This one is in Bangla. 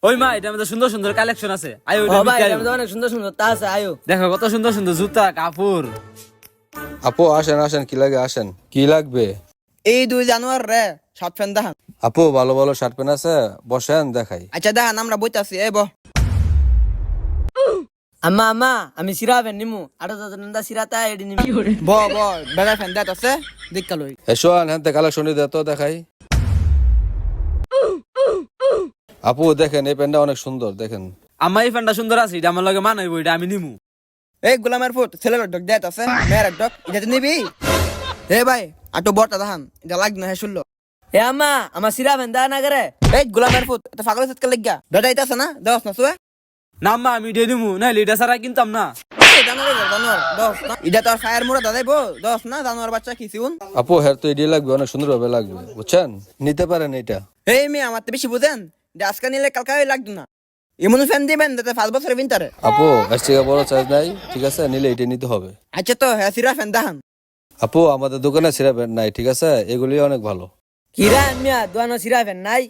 ওই মা এটা মধ্যে সুন্দর সুন্দর কালেকশন আছে আয়ো ও ভাই এটার মধ্যে অনেক সুন্দর সুন্দর তা আছে আয়ো। দেখো কত সুন্দর সুন্দর জুতা কাপড়। আপু আসেন আসেন, কি লাগে আসেন, কি লাগবে? এই 2 জানুয়ার রে শার্ট প্যান্ট দেখান। আপু ভালো ভালো শার্ট প্যান্ট আছে, বসেন দেখাই। আচ্ছা দেখান, আমরা বইতাছি এই ব। আম্মা আম্মা আমি সিরা ফ্যান নিমু 8,000 সিরাতা এডি নিমু। ব ব বেড়া ফ্যান দেখাত আছে দেখ লই। এসো হ্যাঁ কালেকশন দে তো দেখাই। আপু দেখেন এই প্যান্টটা অনেক সুন্দর, দেখেন। আমার এই ফ্যানটা সুন্দর আছে, এটা আমার লগে মানাইবো, এটা আমি নিমু। এই গোলামের ফুট ছেলের ডক দেখাত আছে মেয়ের ডক এটা তো নিবি। এ ভাই আটো বড়টা দেখান, এটা লাগবে না হে শুনলো। এ আম্মা আমার সিরা ফ্যান দা না করে। এই গোলামের ফুট এটা পাগল সৎকে লাগিয়া বেটা এটা আছে না দশ না সুয়ে। না আম্মা আমি এটা নিমু, নাইলে এটা ছাড়া কিনতাম না। জানোয়ার জানোয়ার দশ না এটা তো আর ফায়ার মুড়া দাদাইবো দশ না জানোয়ার বাচ্চা খিসিউন। আপু হের তো এডি লাগবে, অনেক সুন্দর ভাবে লাগবে, বুঝছেন? নিতে পারেন এটা। এই মেয়ে আমার তো বেশি বুঝেন, আজকে নিলে কালকে লাগতো না। এমন ফ্যান দিবেন যাতে 5 বছরের ভিতরে। আপু এর থেকে বড় চার্জ নাই, ঠিক আছে? নিলে এটা নিতে হবে। আচ্ছা তো হ্যাঁ সিরা ফ্যান দেখান। আপু আমাদের দোকানে সিরা প্যান্ট নাই, ঠিক আছে? এগুলি অনেক ভালো। কিরা মিয়া দোয়ানো সিরা ফ্যান নাই।